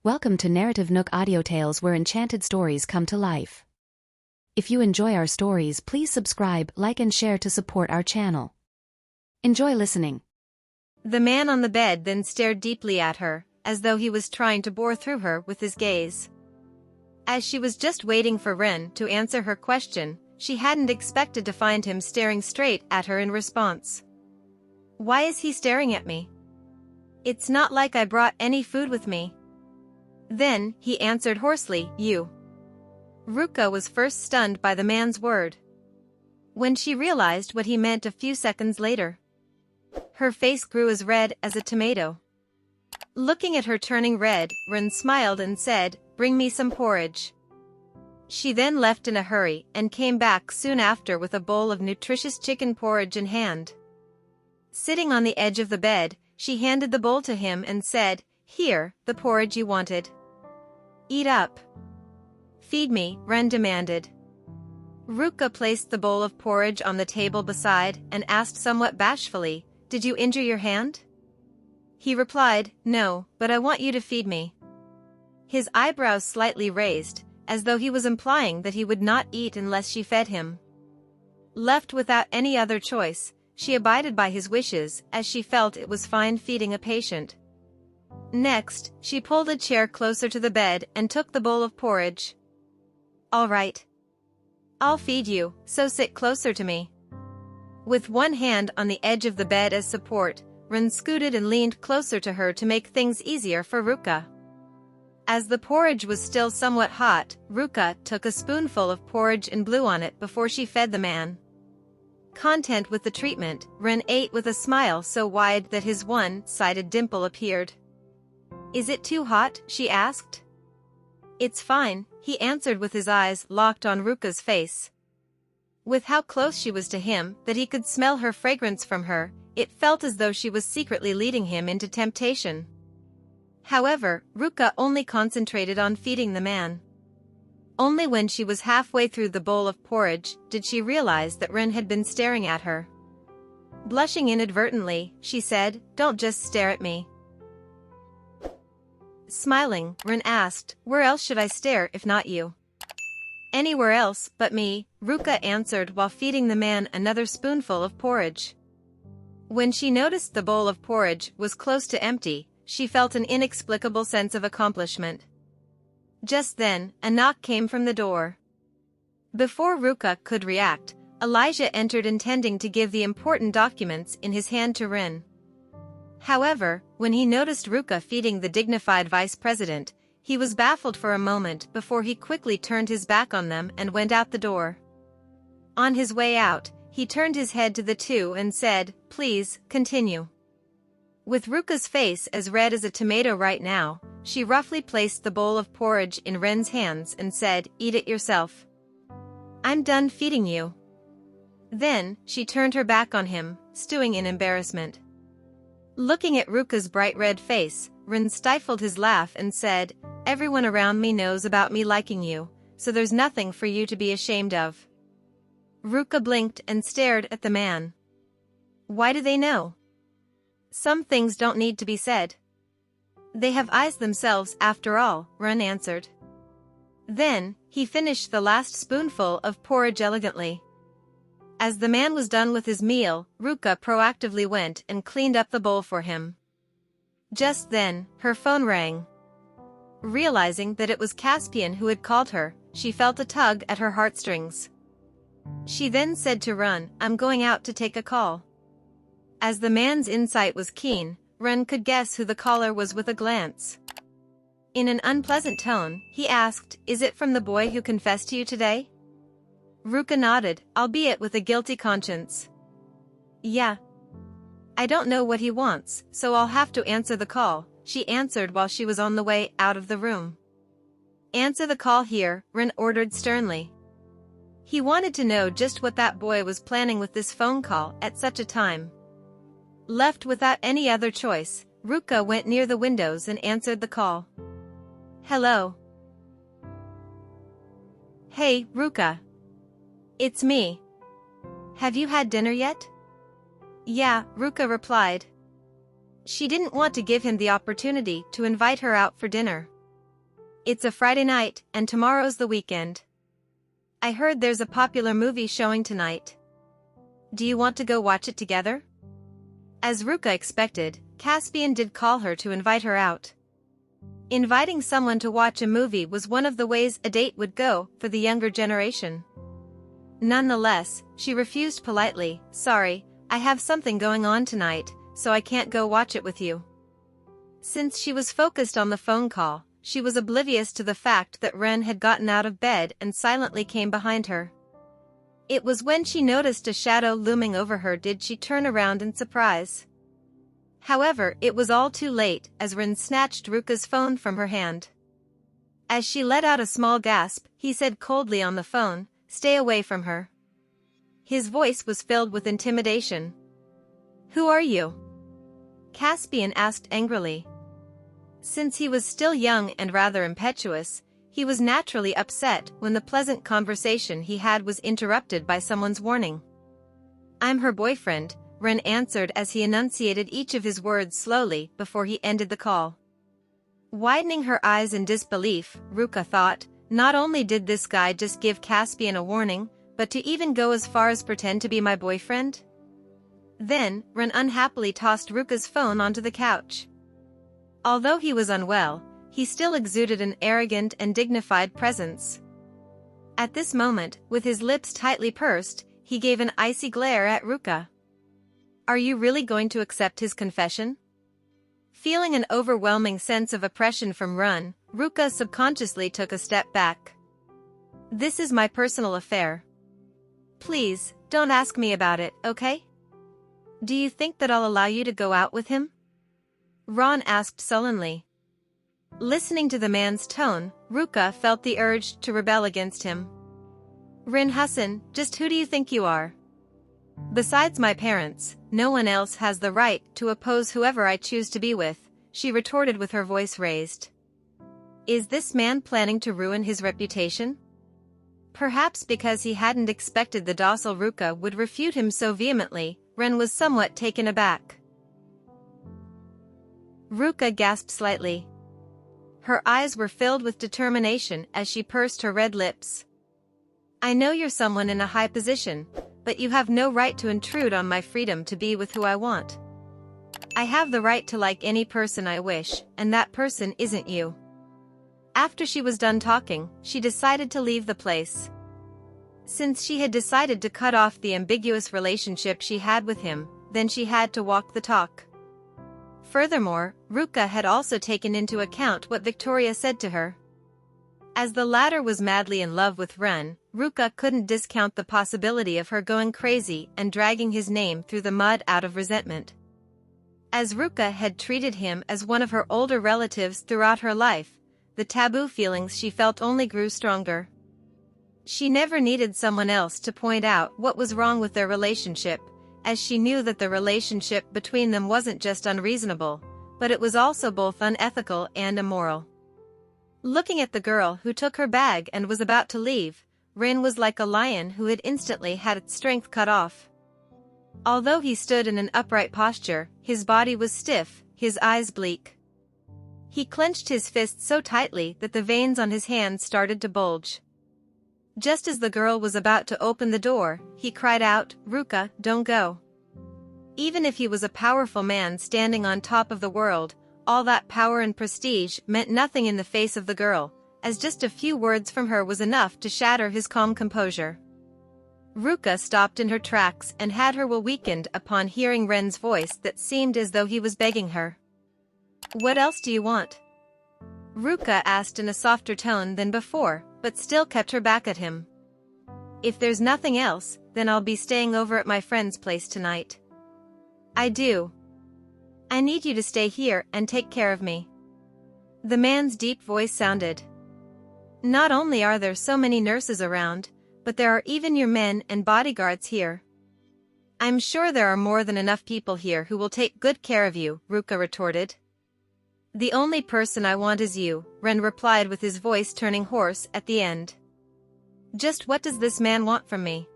Welcome to NarrativeNook audio tales where enchanted stories come to life. If you enjoy our stories, please subscribe, like and share to support our channel. Enjoy listening. The man on the bed then stared deeply at her, as though he was trying to bore through her with his gaze. As she was just waiting for Ren to answer her question, she hadn't expected to find him staring straight at her in response. Why is he staring at me? It's not like I brought any food with me. Then, he answered hoarsely, you. Ruka was first stunned by the man's word. When she realized what he meant a few seconds later, her face grew as red as a tomato. Looking at her turning red, Ren smiled and said, "Bring me some porridge." She then left in a hurry and came back soon after with a bowl of nutritious chicken porridge in hand. Sitting on the edge of the bed, she handed the bowl to him and said, "Here, the porridge you wanted. Eat up." "Feed me," Ren demanded. Ruka placed the bowl of porridge on the table beside and asked somewhat bashfully, "Did you injure your hand?" He replied, "No, but I want you to feed me." His eyebrows slightly raised, as though he was implying that he would not eat unless she fed him. Left without any other choice, she abided by his wishes as she felt it was fine feeding a patient. Next, she pulled a chair closer to the bed and took the bowl of porridge. "All right. I'll feed you, so sit closer to me." With one hand on the edge of the bed as support, Ren scooted and leaned closer to her to make things easier for Ruka. As the porridge was still somewhat hot, Ruka took a spoonful of porridge and blew on it before she fed the man. Content with the treatment, Ren ate with a smile so wide that his one-sided dimple appeared. "Is it too hot?" she asked. "It's fine," he answered with his eyes locked on Ruka's face. With how close she was to him that he could smell her fragrance from her, it felt as though she was secretly leading him into temptation. However, Ruka only concentrated on feeding the man. Only when she was halfway through the bowl of porridge did she realize that Ren had been staring at her. Blushing inadvertently, she said, "Don't just stare at me." Smiling, Ren asked, "Where else should I stare if not you?" "Anywhere else but me," Ruka answered while feeding the man another spoonful of porridge. When she noticed the bowl of porridge was close to empty, she felt an inexplicable sense of accomplishment. Just then, a knock came from the door. Before Ruka could react, Elijah entered intending to give the important documents in his hand to Ren. However, when he noticed Ruka feeding the dignified vice president, he was baffled for a moment before he quickly turned his back on them and went out the door. On his way out, he turned his head to the two and said, "Please, continue." With Ruka's face as red as a tomato right now, she roughly placed the bowl of porridge in Ren's hands and said, "Eat it yourself. I'm done feeding you." Then, she turned her back on him, stewing in embarrassment. Looking at Ruka's bright red face, Ren stifled his laugh and said, "Everyone around me knows about me liking you, so there's nothing for you to be ashamed of." Ruka blinked and stared at the man. "Why do they know? Some things don't need to be said. They have eyes themselves after all," Ren answered. Then, he finished the last spoonful of porridge elegantly. As the man was done with his meal, Ruka proactively went and cleaned up the bowl for him. Just then, her phone rang. Realizing that it was Caspian who had called her, she felt a tug at her heartstrings. She then said to Ren, "I'm going out to take a call." As the man's insight was keen, Ren could guess who the caller was with a glance. In an unpleasant tone, he asked, "Is it from the boy who confessed to you today?" Ruka nodded, albeit with a guilty conscience. "Yeah. I don't know what he wants, so I'll have to answer the call," she answered while she was on the way out of the room. "Answer the call here," Ren ordered sternly. He wanted to know just what that boy was planning with this phone call at such a time. Left without any other choice, Ruka went near the windows and answered the call. "Hello." "Hey, Ruka. It's me. Have you had dinner yet?" "Yeah," Ruka replied. She didn't want to give him the opportunity to invite her out for dinner. It's a Friday night, and tomorrow's the weekend. I heard there's a popular movie showing tonight. Do you want to go watch it together? As Ruka expected, Caspian did call her to invite her out. Inviting someone to watch a movie was one of the ways a date would go for the younger generation. Nonetheless, she refused politely. Sorry, I have something going on tonight, so I can't go watch it with you. Since she was focused on the phone call, she was oblivious to the fact that Ren had gotten out of bed and silently came behind her. It was when she noticed a shadow looming over her did she turn around in surprise. However, it was all too late as Ren snatched Ruka's phone from her hand. As she let out a small gasp, he said coldly on the phone, "Stay away from her." His voice was filled with intimidation. "Who are you?" Caspian asked angrily. Since he was still young and rather impetuous, he was naturally upset when the pleasant conversation he had was interrupted by someone's warning. "I'm her boyfriend," Ren answered as he enunciated each of his words slowly before he ended the call. Widening her eyes in disbelief, Ruka thought, not only did this guy just give Caspian a warning, but to even go as far as pretend to be my boyfriend? Then, Ren unhappily tossed Ruka's phone onto the couch. Although he was unwell, he still exuded an arrogant and dignified presence. At this moment, with his lips tightly pursed, he gave an icy glare at Ruka. "Are you really going to accept his confession?" Feeling an overwhelming sense of oppression from Ren, Ruka subconsciously took a step back. "This is my personal affair. Please, don't ask me about it, okay? Do you think that I'll allow you to go out with him?" Ron asked sullenly. Listening to the man's tone, Ruka felt the urge to rebel against him. "Rin Hassan, just who do you think you are? Besides my parents, no one else has the right to oppose whoever I choose to be with," she retorted with her voice raised. Is this man planning to ruin his reputation? Perhaps because he hadn't expected the docile Ruka would refute him so vehemently, Ren was somewhat taken aback. Ruka gasped slightly. Her eyes were filled with determination as she pursed her red lips. "I know you're someone in a high position, but you have no right to intrude on my freedom to be with who I want. I have the right to like any person I wish, and that person isn't you." After she was done talking, she decided to leave the place. Since she had decided to cut off the ambiguous relationship she had with him, then she had to walk the talk. Furthermore, Ruka had also taken into account what Victoria said to her. As the latter was madly in love with Ren, Ruka couldn't discount the possibility of her going crazy and dragging his name through the mud out of resentment. As Ruka had treated him as one of her older relatives throughout her life, the taboo feelings she felt only grew stronger. She never needed someone else to point out what was wrong with their relationship, as she knew that the relationship between them wasn't just unreasonable, but it was also both unethical and immoral. Looking at the girl who took her bag and was about to leave, Rin was like a lion who had instantly had its strength cut off. Although he stood in an upright posture, his body was stiff, his eyes bleak. He clenched his fists so tightly that the veins on his hands started to bulge. Just as the girl was about to open the door, he cried out, "Ruka, don't go." Even if he was a powerful man standing on top of the world, all that power and prestige meant nothing in the face of the girl, as just a few words from her was enough to shatter his calm composure. Ruka stopped in her tracks and had her will weakened upon hearing Ren's voice that seemed as though he was begging her. "What else do you want?" Ruka asked in a softer tone than before, but still kept her back at him. "If there's nothing else, then I'll be staying over at my friend's place tonight." "I do. I need you to stay here and take care of me." The man's deep voice sounded. "Not only are there so many nurses around, but there are even your men and bodyguards here." "I'm sure there are more than enough people here who will take good care of you," Ruka retorted. "The only person I want is you," Ren replied with his voice turning hoarse at the end. "Just what does this man want from me?"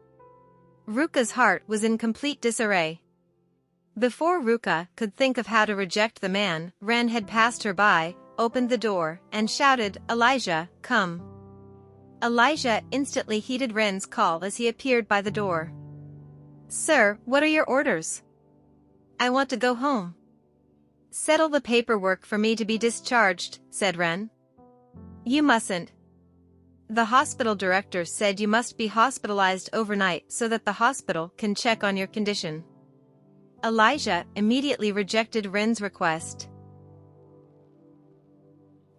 Ruka's heart was in complete disarray. Before Ruka could think of how to reject the man, Ren had passed her by, opened the door and shouted, "Elijah, come." Elijah instantly heeded Ren's call as he appeared by the door. "Sir, what are your orders?" "I want to go home." "Settle the paperwork for me to be discharged," said Ren. "You mustn't. The hospital director said you must be hospitalized overnight so that the hospital can check on your condition." Elijah immediately rejected Ren's request.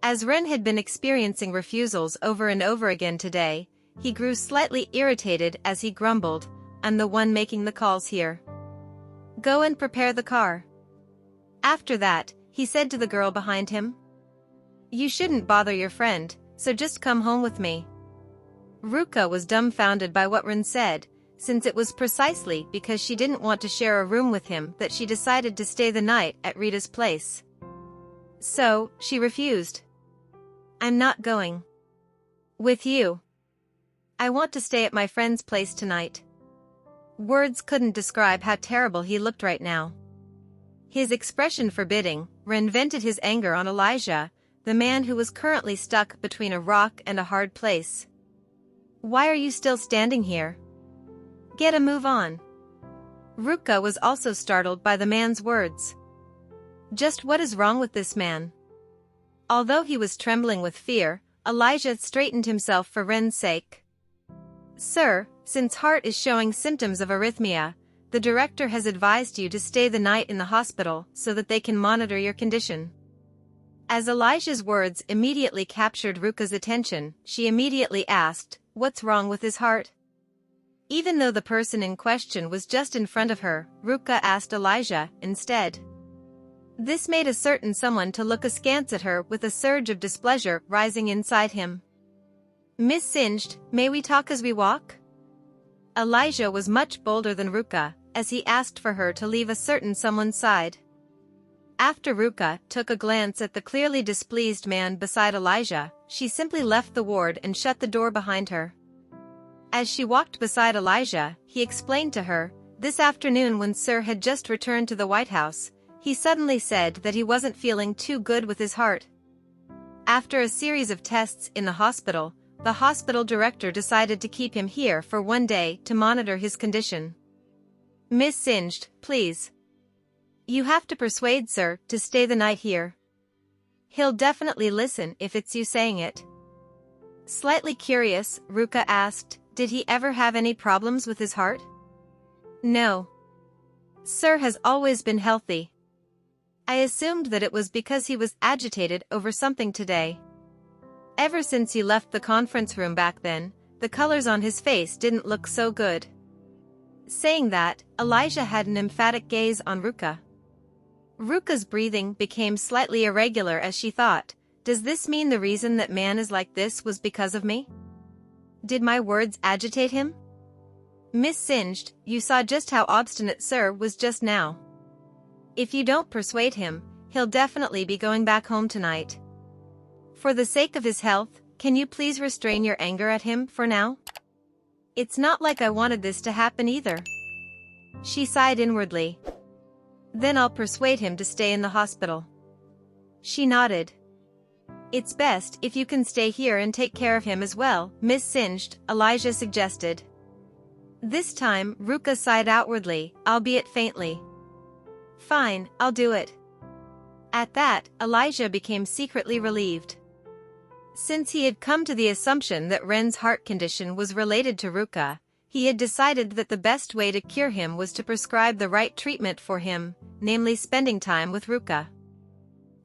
As Ren had been experiencing refusals over and over again today, he grew slightly irritated as he grumbled, "I'm the one making the calls here. Go and prepare the car." After that, he said to the girl behind him, "You shouldn't bother your friend, so just come home with me." Ruka was dumbfounded by what Ren said, since it was precisely because she didn't want to share a room with him that she decided to stay the night at Rita's place. So, she refused. "I'm not going with you. I want to stay at my friend's place tonight." Words couldn't describe how terrible he looked right now. His expression forbidding, Ren vented his anger on Elijah, the man who was currently stuck between a rock and a hard place. "Why are you still standing here? Get a move on." Ruka was also startled by the man's words. Just what is wrong with this man? Although he was trembling with fear, Elijah straightened himself for Ren's sake. "Sir, since Hart is showing symptoms of arrhythmia, the director has advised you to stay the night in the hospital so that they can monitor your condition." As Elijah's words immediately captured Ruka's attention, she immediately asked, "What's wrong with his heart?" Even though the person in question was just in front of her, Ruka asked Elijah instead. This made a certain someone to look askance at her with a surge of displeasure rising inside him. "Miss Singed, may we talk as we walk?" Elijah was much bolder than Ruka, as he asked for her to leave a certain someone's side. After Ruka took a glance at the clearly displeased man beside Elijah, she simply left the ward and shut the door behind her. As she walked beside Elijah, he explained to her, this afternoon when Sir had just returned to the White House, he suddenly said that he wasn't feeling too good with his heart. After a series of tests in the hospital director decided to keep him here for one day to monitor his condition. "Miss Singed, please. You have to persuade Sir to stay the night here. He'll definitely listen if it's you saying it." Slightly curious, Ruka asked, "Did he ever have any problems with his heart?" "No. Sir has always been healthy. I assumed that it was because he was agitated over something today. Ever since he left the conference room back then, the colors on his face didn't look so good." Saying that, Elijah had an emphatic gaze on Ruka. Ruka's breathing became slightly irregular as she thought, "Does this mean the reason that man is like this was because of me? Did my words agitate him?" "Miss Singed, you saw just how obstinate Sir was just now. If you don't persuade him, he'll definitely be going back home tonight. For the sake of his health, can you please restrain your anger at him for now? It's not like I wanted this to happen either." She sighed inwardly. "Then I'll persuade him to stay in the hospital." She nodded. "It's best if you can stay here and take care of him as well, Miss Singed," Elijah suggested. This time, Ruka sighed outwardly, albeit faintly. "Fine, I'll do it." At that, Elijah became secretly relieved. Since he had come to the assumption that Ren's heart condition was related to Ruka, he had decided that the best way to cure him was to prescribe the right treatment for him, namely spending time with Ruka.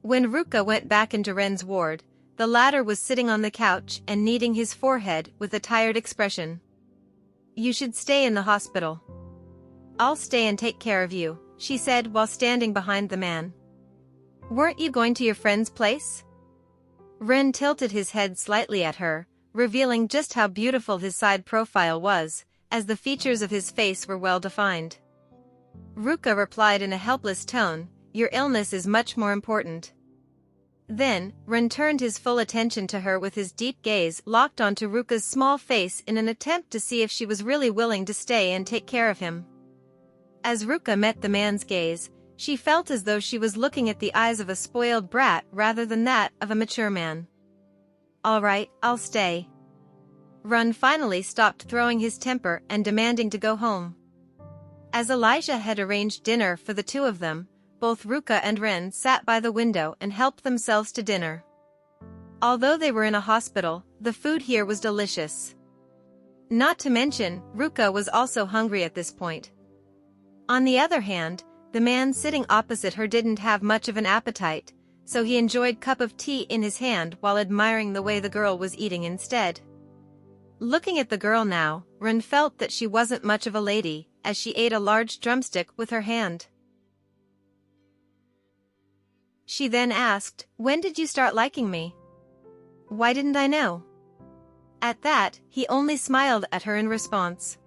When Ruka went back into Ren's ward, the latter was sitting on the couch and kneading his forehead with a tired expression. "You should stay in the hospital. I'll stay and take care of you," she said while standing behind the man. "Weren't you going to your friend's place?" Ren tilted his head slightly at her, revealing just how beautiful his side profile was, as the features of his face were well defined. Ruka replied in a helpless tone, "Your illness is much more important." Then, Ren turned his full attention to her with his deep gaze locked onto Ruka's small face in an attempt to see if she was really willing to stay and take care of him. As Ruka met the man's gaze, She felt as though she was looking at the eyes of a spoiled brat rather than that of a mature man. "All right, I'll stay." Ren finally stopped throwing his temper and demanding to go home. As Elijah had arranged dinner for the two of them, both Ruka and Ren sat by the window and helped themselves to dinner. Although they were in a hospital, the food here was delicious. Not to mention, Ruka was also hungry at this point. On the other hand, the man sitting opposite her didn't have much of an appetite, so he enjoyed cup of tea in his hand while admiring the way the girl was eating instead. Looking at the girl now, Ren felt that she wasn't much of a lady, as she ate a large drumstick with her hand. She then asked, "When did you start liking me? Why didn't I know?" At that, he only smiled at her in response.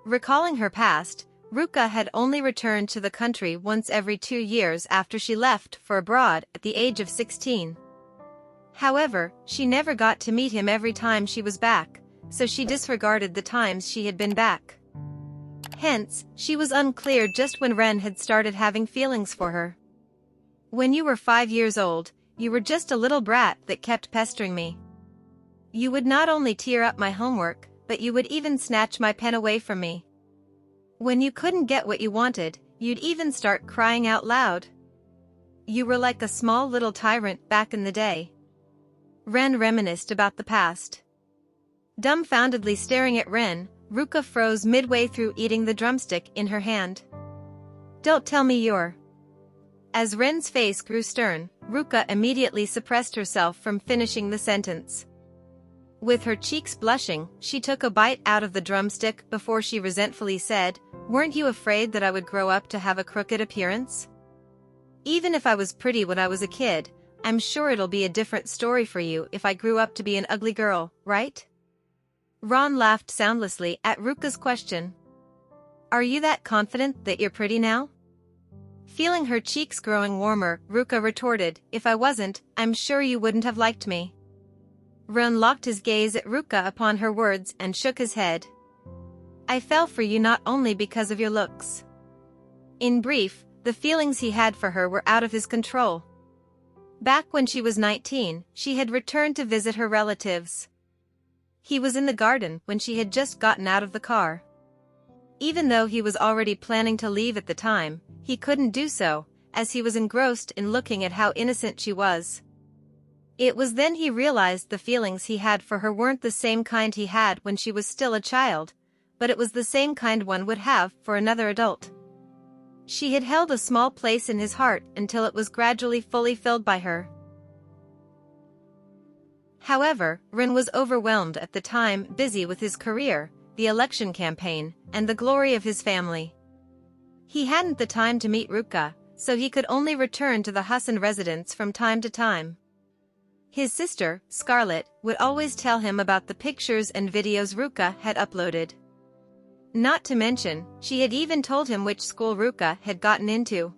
Recalling her past, Ruka had only returned to the country once every 2 years after she left for abroad at the age of 16. However, she never got to meet him every time she was back, so she disregarded the times she had been back. Hence, she was unclear just when Ren had started having feelings for her. "When you were 5 years old, you were just a little brat that kept pestering me. You would not only tear up my homework, but you would even snatch my pen away from me. When you couldn't get what you wanted, you'd even start crying out loud. You were like a small little tyrant back in the day." Ren reminisced about the past. Dumbfoundedly staring at Ren, Ruka froze midway through eating the drumstick in her hand. "Don't tell me you're..." As Ren's face grew stern, Ruka immediately suppressed herself from finishing the sentence. With her cheeks blushing, she took a bite out of the drumstick before she resentfully said, "Weren't you afraid that I would grow up to have a crooked appearance? Even if I was pretty when I was a kid, I'm sure it'll be a different story for you if I grew up to be an ugly girl, right?" Ron laughed soundlessly at Ruka's question. "Are you that confident that you're pretty now?" Feeling her cheeks growing warmer, Ruka retorted, "If I wasn't, I'm sure you wouldn't have liked me." Ron locked his gaze at Ruka upon her words and shook his head. "I fell for you not only because of your looks." In brief, the feelings he had for her were out of his control. Back when she was 19, she had returned to visit her relatives. He was in the garden when she had just gotten out of the car. Even though he was already planning to leave at the time, he couldn't do so, as he was engrossed in looking at how innocent she was. It was then he realized the feelings he had for her weren't the same kind he had when she was still a child, but it was the same kind one would have for another adult. She had held a small place in his heart until it was gradually fully filled by her. However, Ren was overwhelmed at the time, busy with his career, the election campaign, and the glory of his family. He hadn't the time to meet Ruka, so he could only return to the Hassan residence from time to time. His sister, Scarlett, would always tell him about the pictures and videos Ruka had uploaded. Not to mention, she had even told him which school Ruka had gotten into.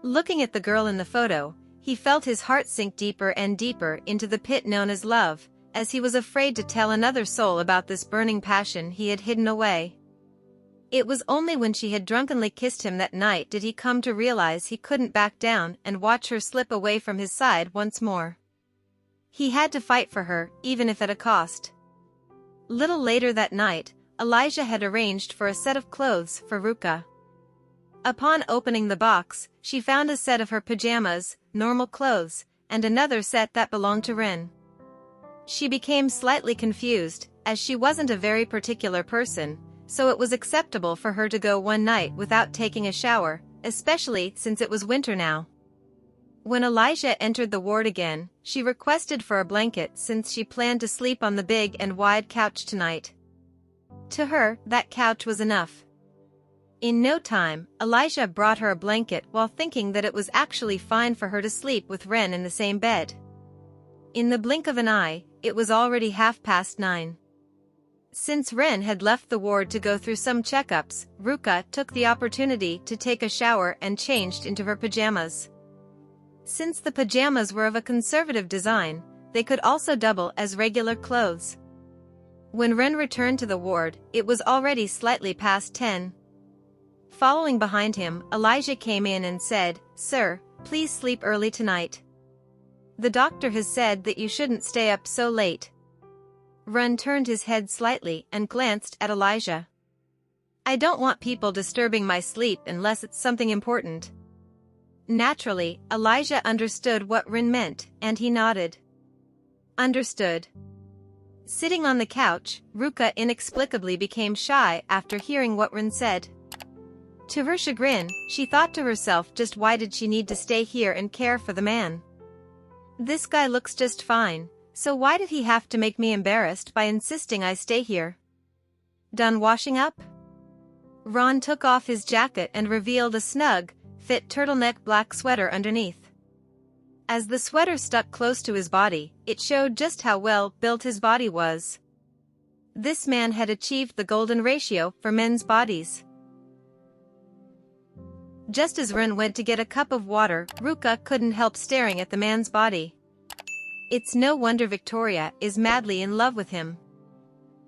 Looking at the girl in the photo, he felt his heart sink deeper and deeper into the pit known as love, as he was afraid to tell another soul about this burning passion he had hidden away. It was only when she had drunkenly kissed him that night did he come to realize he couldn't back down and watch her slip away from his side once more. He had to fight for her, even if at a cost. Little later that night, Elijah had arranged for a set of clothes for Ruka. Upon opening the box, she found a set of her pajamas, normal clothes, and another set that belonged to Ren. She became slightly confused, as she wasn't a very particular person, so it was acceptable for her to go one night without taking a shower, especially since it was winter now. When Elijah entered the ward again, she requested for a blanket since she planned to sleep on the big and wide couch tonight. To her, that couch was enough. In no time, Elijah brought her a blanket while thinking that it was actually fine for her to sleep with Ren in the same bed. In the blink of an eye, it was already 9:30. Since Ren had left the ward to go through some checkups, Ruka took the opportunity to take a shower and changed into her pajamas. Since the pajamas were of a conservative design, they could also double as regular clothes. When Ren returned to the ward, it was already slightly past 10. Following behind him, Elijah came in and said, "Sir, please sleep early tonight. The doctor has said that you shouldn't stay up so late." Ren turned his head slightly and glanced at Elijah. "I don't want people disturbing my sleep unless it's something important." Naturally, Elijah understood what Ren meant, and he nodded. Understood. Sitting on the couch, Ruka inexplicably became shy after hearing what Ren said. To her chagrin, she thought to herself, just why did she need to stay here and care for the man? This guy looks just fine, so why did he have to make me embarrassed by insisting I stay here? Done washing up? Ron took off his jacket and revealed a snug, fit turtleneck black sweater underneath. As the sweater stuck close to his body, it showed just how well built his body was. This man had achieved the golden ratio for men's bodies. Just as Ren went to get a cup of water, Ruka couldn't help staring at the man's body. It's no wonder Victoria is madly in love with him.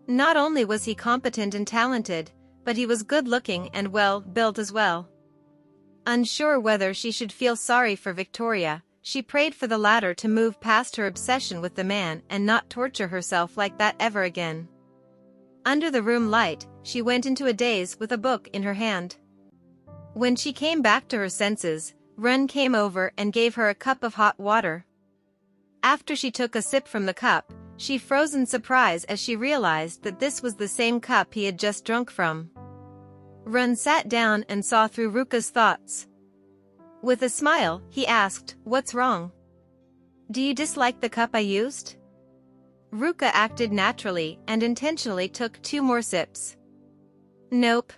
Not only was he competent and talented, but he was good-looking and well-built as well. Unsure whether she should feel sorry for Victoria, she prayed for the latter to move past her obsession with the man and not torture herself like that ever again. Under the room light, she went into a daze with a book in her hand. When she came back to her senses, Ren came over and gave her a cup of hot water. After she took a sip from the cup, she froze in surprise as she realized that this was the same cup he had just drunk from. Ren sat down and saw through Ruka's thoughts. With a smile, he asked, "What's wrong? Do you dislike the cup I used?" Ruka acted naturally and intentionally took 2 more sips. Nope.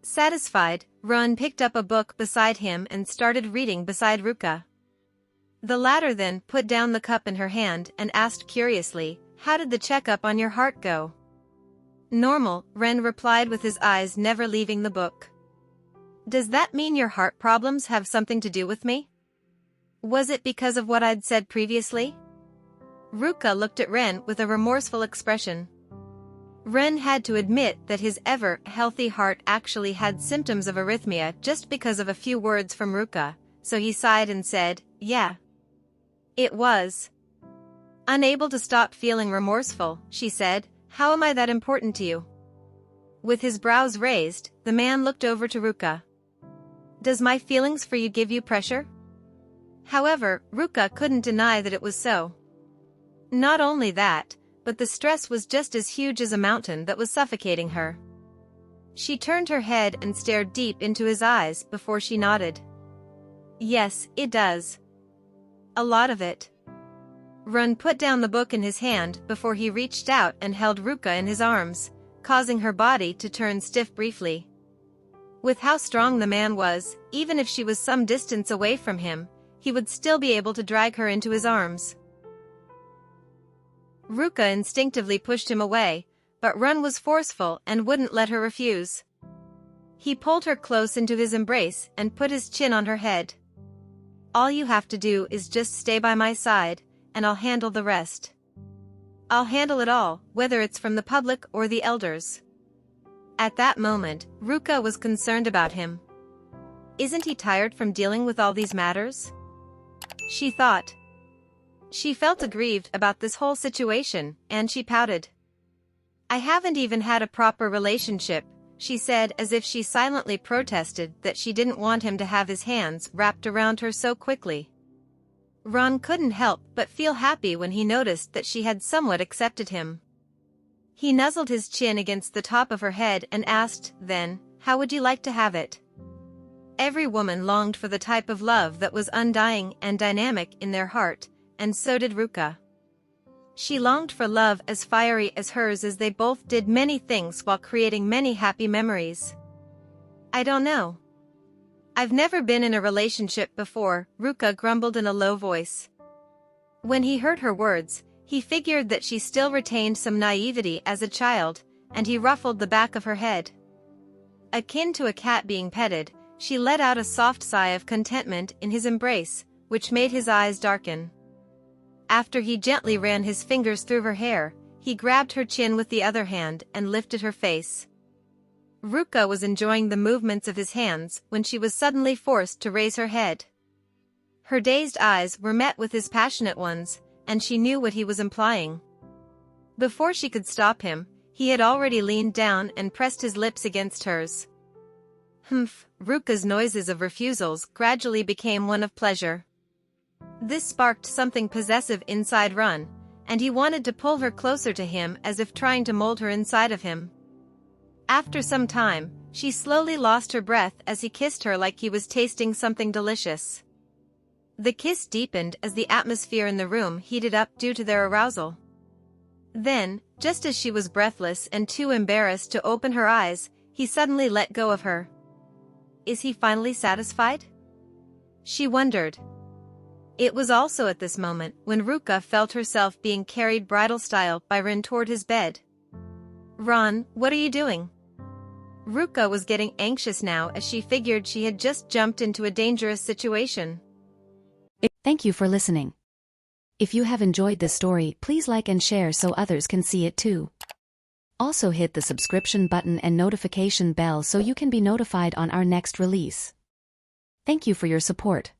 Satisfied, Ren picked up a book beside him and started reading beside Ruka. The latter then put down the cup in her hand and asked curiously, "How did the checkup on your heart go?" "Normal," Ren replied with his eyes never leaving the book. "Does that mean your heart problems have something to do with me? Was it because of what I'd said previously?" Ruka looked at Ren with a remorseful expression. Ren had to admit that his ever-healthy heart actually had symptoms of arrhythmia just because of a few words from Ruka, so he sighed and said, "Yeah. It was." Unable to stop feeling remorseful, she said, "How am I that important to you?" With his brows raised, the man looked over to Ruka. "Does my feelings for you give you pressure?" However, Ruka couldn't deny that it was so. Not only that, but the stress was just as huge as a mountain that was suffocating her. She turned her head and stared deep into his eyes before she nodded. "Yes, it does. A lot of it." Ren put down the book in his hand before he reached out and held Ruka in his arms, causing her body to turn stiff briefly. With how strong the man was, even if she was some distance away from him, he would still be able to drag her into his arms. Ruka instinctively pushed him away, but Ren was forceful and wouldn't let her refuse. He pulled her close into his embrace and put his chin on her head. "All you have to do is just stay by my side, and I'll handle the rest. I'll handle it all, whether it's from the public or the elders." At that moment, Ruka was concerned about him. Isn't he tired from dealing with all these matters? She thought. She felt aggrieved about this whole situation, and she pouted. "I haven't even had a proper relationship," she said, as if she silently protested that she didn't want him to have his hands wrapped around her so quickly. Ron couldn't help but feel happy when he noticed that she had somewhat accepted him. He nuzzled his chin against the top of her head and asked, then, "How would you like to have it?" Every woman longed for the type of love that was undying and dynamic in their heart, and so did Ruka. She longed for love as fiery as hers, as they both did many things while creating many happy memories. "I don't know. I've never been in a relationship before," Ruka grumbled in a low voice. When he heard her words, he figured that she still retained some naivety as a child, and he ruffled the back of her head. Akin to a cat being petted, she let out a soft sigh of contentment in his embrace, which made his eyes darken. After he gently ran his fingers through her hair, he grabbed her chin with the other hand and lifted her face. Ruka was enjoying the movements of his hands when she was suddenly forced to raise her head. Her dazed eyes were met with his passionate ones, and she knew what he was implying. Before she could stop him, he had already leaned down and pressed his lips against hers. Humph, Ruka's noises of refusals gradually became one of pleasure. This sparked something possessive inside Run, and he wanted to pull her closer to him as if trying to mold her inside of him. After some time, she slowly lost her breath as he kissed her like he was tasting something delicious. The kiss deepened as the atmosphere in the room heated up due to their arousal. Then, just as she was breathless and too embarrassed to open her eyes, he suddenly let go of her. Is he finally satisfied? She wondered. It was also at this moment when Ruka felt herself being carried bridal style by Rin toward his bed. Ron, what are you doing? Ruka was getting anxious now as she figured she had just jumped into a dangerous situation. Thank you for listening. If you have enjoyed this story, please like and share so others can see it too. Also hit the subscription button and notification bell so you can be notified on our next release. Thank you for your support.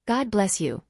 God bless you.